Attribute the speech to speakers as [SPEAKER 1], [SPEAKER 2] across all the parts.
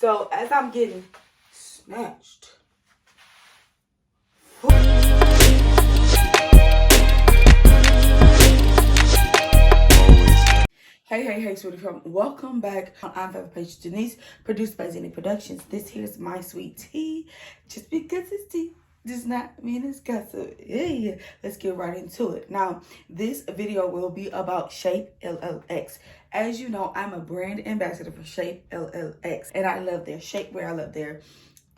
[SPEAKER 1] So as I'm getting snatched. Hey, Sweetiefam. Welcome back on Untitled Chapter Denise, produced by Zenny Productions. This here's my sweet tea. Just because it's tea does not mean it's gossip. Hey, let's get right into it. Now, this video will be about Shapellx. As you know, I'm a brand ambassador for Shapellx, and I love their shapewear. I love their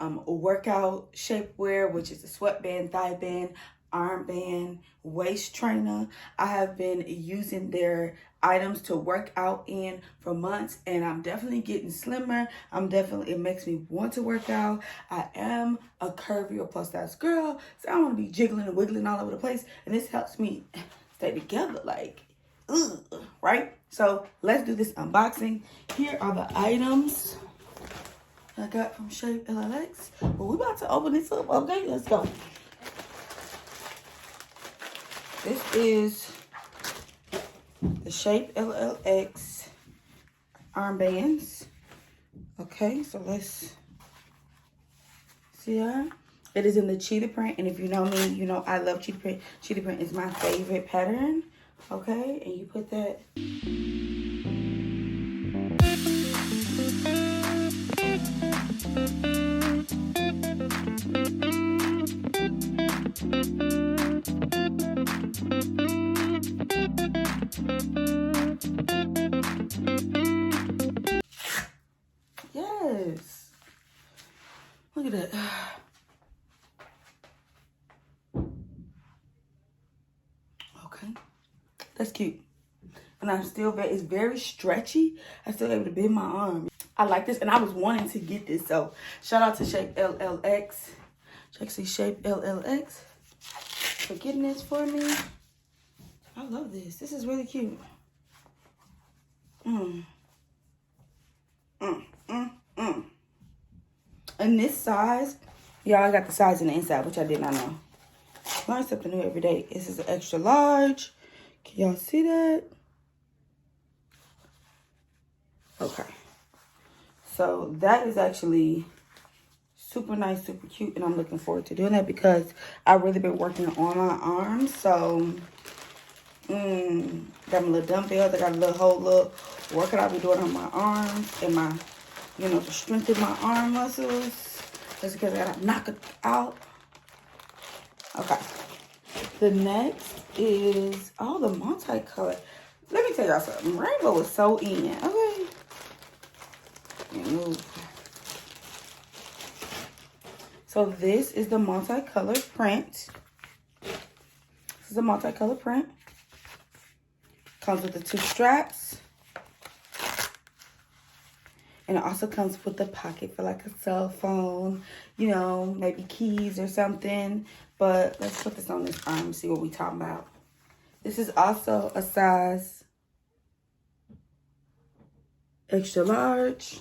[SPEAKER 1] workout shapewear, which is a sweatband, thigh band, armband, waist trainer. I have been using their items to work out in for months, and I'm definitely getting slimmer. It makes me want to work out. I am a curvy or plus size girl, so I don't want to be jiggling and wiggling all over the place, and this helps me stay together, like, right? So let's do this unboxing. Here are the items I got from Shapellx. But we're about to open this up. Okay, let's go. This is the Shapellx armbands. Okay, so let's see that. It is in the cheetah print, and if you know me, you know I love cheetah print. Cheetah print is my favorite pattern. Okay, and you put that. Yes. Look at that. Okay. That's cute. And it's very stretchy. I'm still able to bend my arm. I like this, and I was wanting to get this. So shout out to Shapellx. Actually, Shapellx for getting this for me. I love this. This is really cute. And this size, y'all, I got the size in the inside, which I did not know. Learn something new every day. This is an extra large. Can y'all see that? Okay. So that is actually super nice, super cute, and I'm looking forward to doing that because I've really been working on my arms. So, got my little dumbbells. I got a whole little workout I'll be doing on my arms and my, to strengthen my arm muscles. That's because I gotta knock it out. Okay. The next is the multicolor. Let me tell y'all something. Rainbow is so in. Okay. Move. So this is the multicolored print. This is a multicolored print. Comes with the 2 straps. And it also comes with a pocket for like a cell phone, maybe keys or something. But let's put this on this arm and see what we're talking about. This is also a size extra large.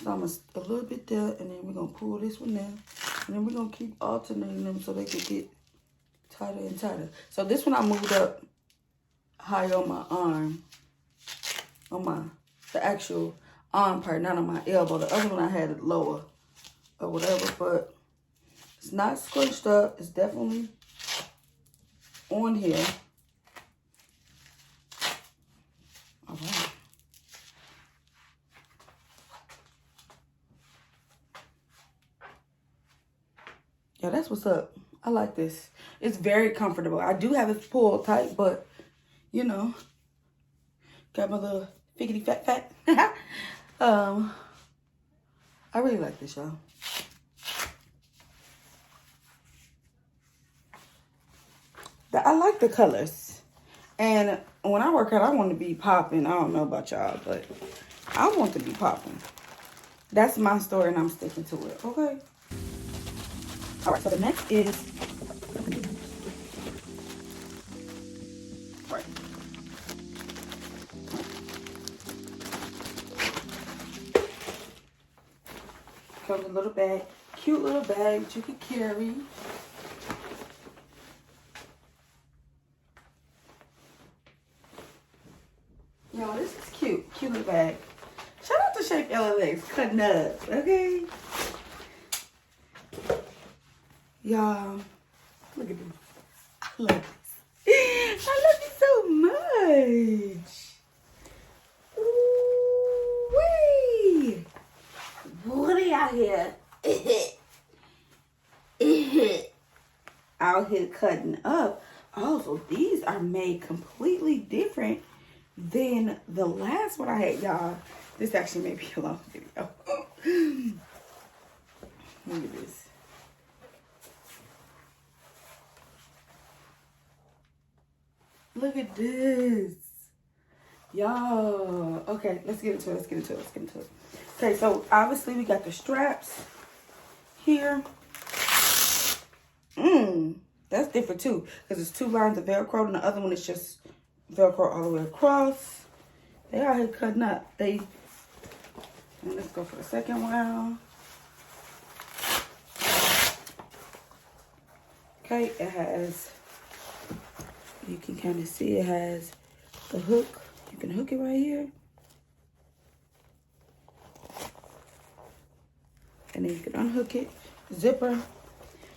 [SPEAKER 1] So I'm a little bit there, and then we're gonna pull this one down, and then we're gonna keep alternating them so they can get tighter and tighter. So this one I moved up higher on my arm, on the actual arm part, not on my elbow. The other one I had it lower or whatever, but it's not squished up. It's definitely on here. All right. Yeah, that's what's up. I like this. It's very comfortable. I do have it pulled tight, but, got my little figgity fat. I really like this, y'all. I like the colors. And when I work out, I want to be popping. I don't know about y'all, but I want to be popping. That's my story, and I'm sticking to it, okay? All right, so the next is comes a little bag, cute little bag that you can carry. cute little bag. Shout out to Shapellx, cutting up, okay? Y'all, look at this. I love this. I love it so much. Ooh-wee. Woody out here. Out here cutting up. Oh, so these are made completely different than the last one I had, y'all. This actually may be a long video. Look at this. Look at this. Y'all. Okay, let's get into it. Okay, so obviously we got the straps here. That's different too, because it's 2 lines of Velcro and the other one is just Velcro all the way across. They out here cutting up. And let's go for the second round. Okay, it has, you can kind of see it has the hook. You can hook it right here. And then you can unhook it. Zipper.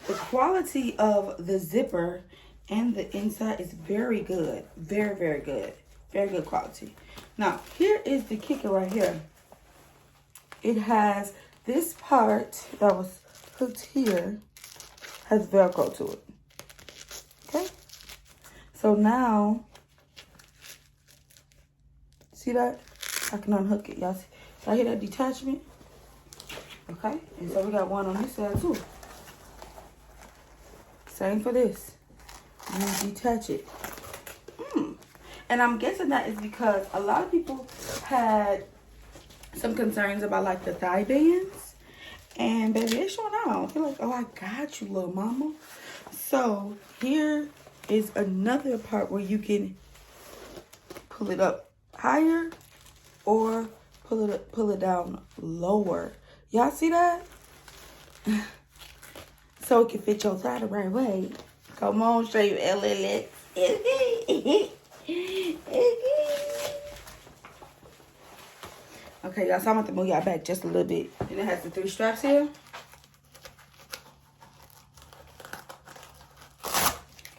[SPEAKER 1] The quality of the zipper and the inside is very good. Very, very good. Very good quality. Now, here is the kicker right here. It has this part that was hooked here has Velcro to it. Okay? So now, see that? I can unhook it. Y'all see? So I hear that detachment? Okay? And so we got one on this side too. Same for this. You detach it. And I'm guessing that is because a lot of people had some concerns about like the thigh bands. And baby, it's showing out. They're like, oh, I got you, little mama. So here is another part where you can pull it up higher or pull it down lower. Y'all see that? So it can fit your thigh the right way. Come on, show you LLX. Okay, y'all, so I'm going to move y'all back just a little bit. And it has the 3 straps here.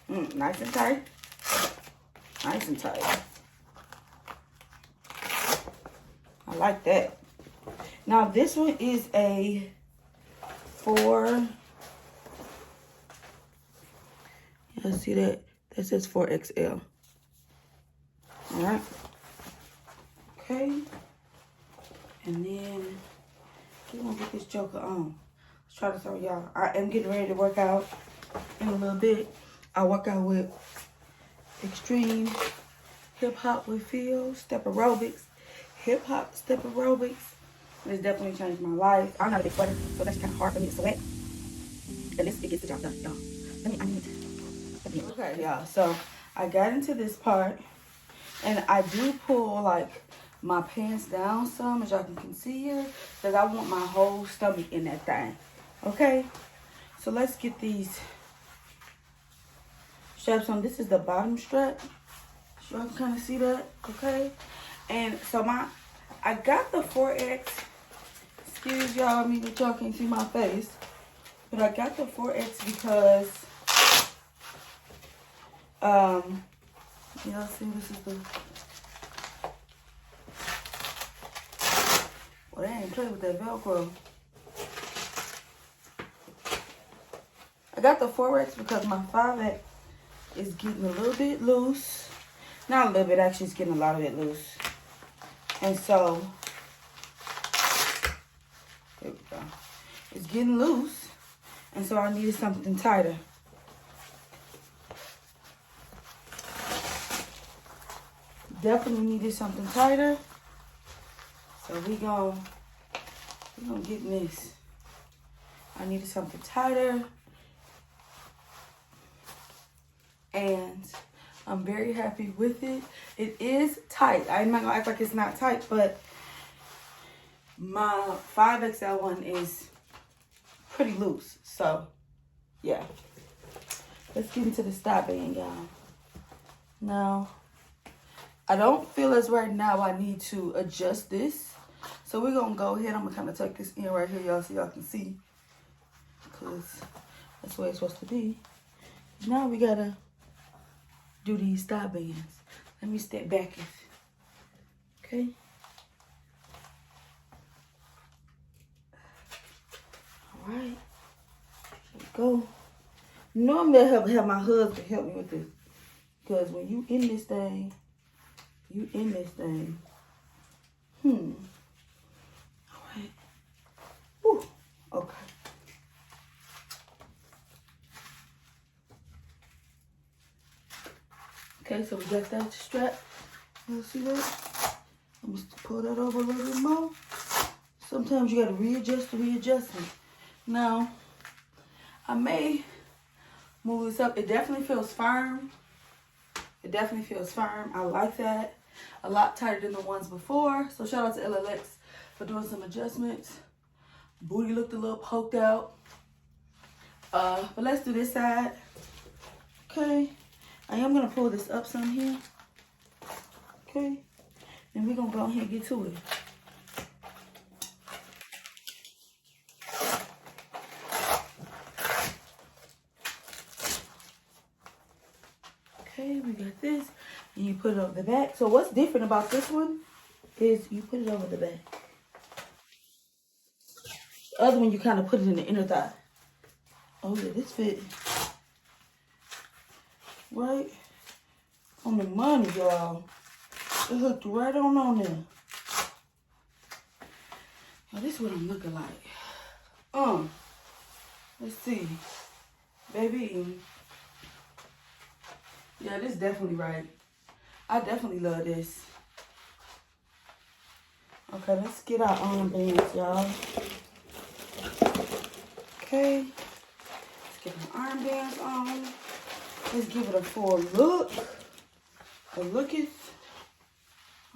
[SPEAKER 1] Nice and tight. Nice and tight. I like that. Now, this one is a 4... Y'all see that? That says 4XL. Alright. Okay. And then we're gonna get this joker on. Let's try this on, y'all. I am getting ready to work out in a little bit. I work out with extreme hip hop with feel, step aerobics, hip hop step aerobics. It's definitely changed my life. I'm not a big sweater, so that's kind of hard for me to sweat. At least it gets the job done, y'all. Okay, y'all, so I got into this part and I do pull like my pants down some, as y'all can see here, because I want my whole stomach in that thing. Okay, so let's get these straps on. This is the bottom strap, so y'all can kind of see that. Okay, and so I got the 4X. Excuse y'all, I mean that y'all can't see my face, but I got the 4X because y'all see this is the, well, they ain't play with that Velcro. I got the 4X because my 5X is getting a little bit loose. Not a little bit, actually it's getting a lot of it loose. And so, there we go. It's getting loose. And so I needed something tighter. Definitely needed something tighter. So we gonna get in this. I needed something tighter. And I'm very happy with it. It is tight. I'm not gonna act like it's not tight, but my 5XL one is pretty loose. So yeah. Let's get into the thigh band, y'all. Now, I don't feel as right now I need to adjust this. So we're going to go ahead. I'm going to kind of tuck this in right here, y'all, so y'all can see. Because that's where it's supposed to be. Now we got to do these thigh bands. Let me step back. Okay. All right. Here we go. Normally I have my husband help me with this. Because when you in this thing, All right. Whew. Okay. Okay, so we got that strap. You see that? Let me pull that over a little bit more. Sometimes you gotta readjust the readjustment. Now, I may move this up. It definitely feels firm. It definitely feels firm. I like that. A lot tighter than the ones before. So shout out to LLX for doing some adjustments. Booty looked a little poked out. But let's do this side. Okay. I am gonna pull this up some here. Okay. And we're gonna go ahead and get to it. Okay, we got this. And you put it over the back. So what's different about this one is you put it over the back. The other one, you kind of put it in the inner thigh. Oh yeah, this fit right on the money, y'all. It hooked right on there. Now this is what I'm looking like. Let's see. Baby. Yeah, this is definitely right. I definitely love this. Okay, let's get our armbands, y'all. Okay. Let's get our armbands on. Let's give it a full look. A looketh.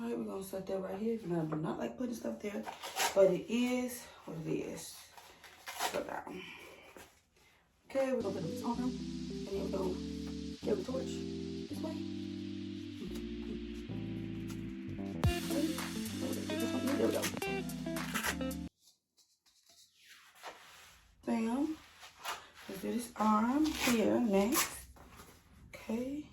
[SPEAKER 1] Alright, we're gonna set that right here. You know, I do not like putting stuff there, but it is what it is. Go down. Okay, we're gonna put this on, and then we're gonna give the torch this way. There we go. Bam. Let's do this arm here next. Okay.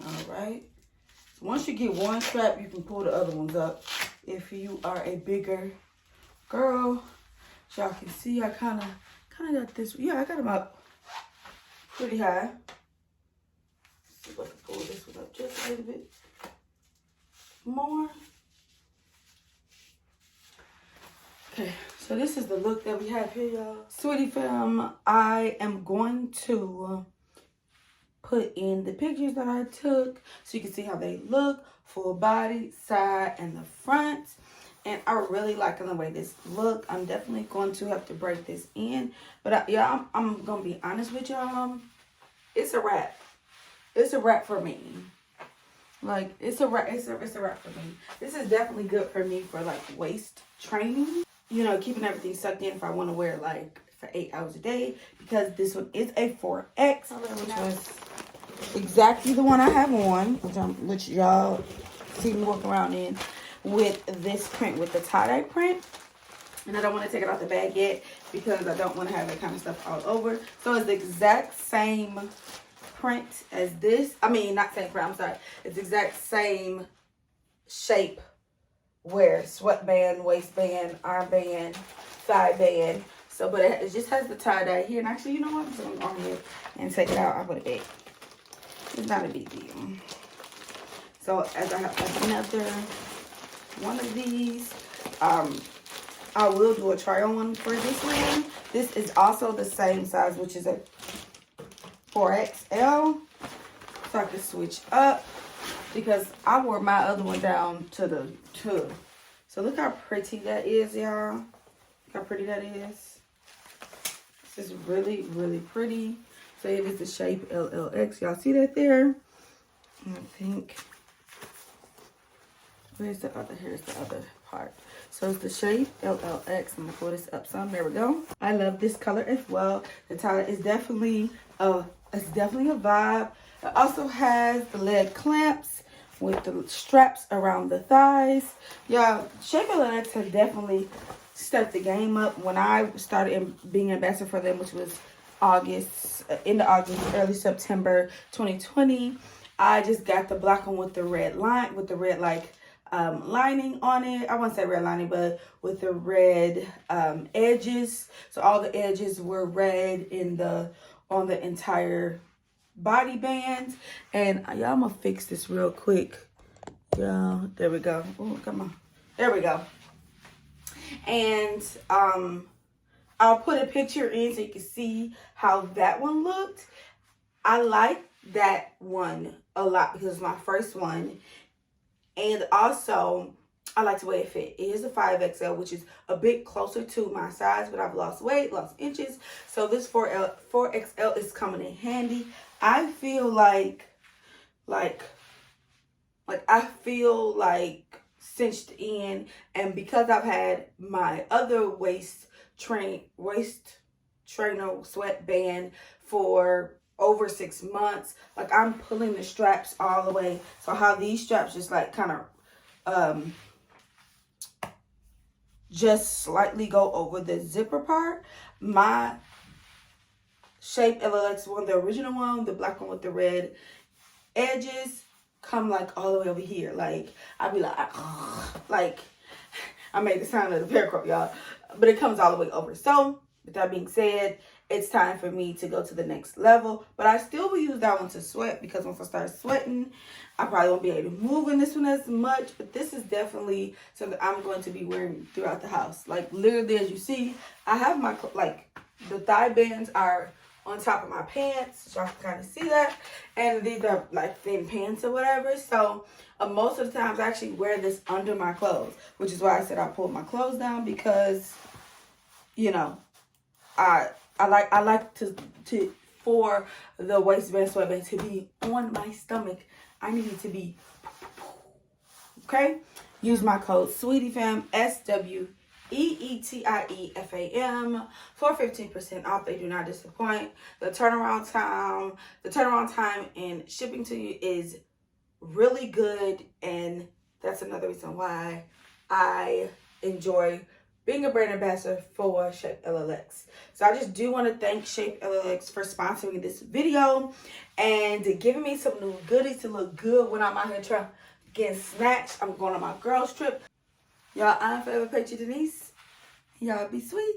[SPEAKER 1] All right. So once you get one strap, you can pull the other ones up. If you are a bigger girl, y'all can see I kind of got this. Yeah, I got them up pretty high. Let's see if I can pull this one up just a little bit more. Okay, so this is the look that we have here, y'all. Sweetiefam, I am going to put in the pictures that I took so you can see how they look, full body, side, and the front. And I really like the way this look. I'm definitely going to have to break this in, but yeah, I'm gonna be honest with y'all. It's a wrap. It's a wrap for me. Like it's a wrap. It's a wrap for me. This is definitely good for me for like waist training. You know, keeping everything sucked in if I want to wear it like for 8 hours a day, because this one is a 4X, which was exactly the one I have on, which y'all see me walk around in with this print, with the tie-dye print. And I don't want to take it out the bag yet because I don't want to have that kind of stuff all over. So it's the exact same print as this. I mean, not same print, I'm sorry. It's the exact same shape where sweatband, waistband, armband, thigh band. So, but it just has the tie-dye here. And actually, you know what? I'm just going to go ahead and take it out. I'll put it back. It's not a big deal. So, as I have another one of these, I will do a try-on one for this one. This is also the same size, which is a 4XL. So I can switch up, because I wore my other one down to the 2. So look how pretty that is, y'all. Look how pretty that is. This is really, really pretty. So it is the shape LLX. Y'all see that there? I think, where's the other, here's the other part. So it's the shade LLX. I'm gonna pull this up some. There we go. I love this color as well. The tie is definitely a vibe. It also has the leg clamps with the straps around the thighs. Y'all, Shapellx has definitely stepped the game up. When I started being an ambassador for them, which was August, end of August, early September 2020, I just got the black one with the red line, with the red like lining on it. I won't say red lining, but with the red edges. So all the edges were red on the entire body band. And y'all, I'm gonna fix this real quick. Y'all, there we go. Oh, come on. There we go. And I'll put a picture in so you can see how that one looked. I like that one a lot because it's my first one. And also, I like the way it fit. It is a 5XL, which is a bit closer to my size, but I've lost weight, lost inches. So this 4XL is coming in handy. I feel like I feel like cinched in, and because I've had my other waist trainer sweatband for over 6 months, like I'm pulling the straps all the way. So how these straps just like kind of just slightly go over the zipper part. My Shapellx one, the original one, the black one with the red edges, come like all the way over here. Like I'd be like I made the sound of the paracord, y'all, but it comes all the way over. So with that being said, it's time for me to go to the next level. But I still will use that one to sweat, because once I start sweating, I probably won't be able to move in this one as much. But this is definitely something I'm going to be wearing throughout the house. Like literally, as you see, I have my, like, the thigh bands are on top of my pants, so I can kind of see that. And these are like thin pants or whatever. So most of the times I actually wear this under my clothes, which is why I said I pulled my clothes down, because, you know, I like to for the waistband sweatband to be on my stomach. I need it to be, okay? Use my code Sweetiefam, SWEETIEFAM for 15% off. They do not disappoint. The turnaround time and shipping to you is really good, and that's another reason why I enjoy being a brand ambassador for Shapellx. So I just do want to thank Shapellx for sponsoring this video and giving me some new goodies to look good when I'm out here trying getting snatched. I'm going on my girls trip. Y'all, I'm forever Patra Denise. Y'all be sweet.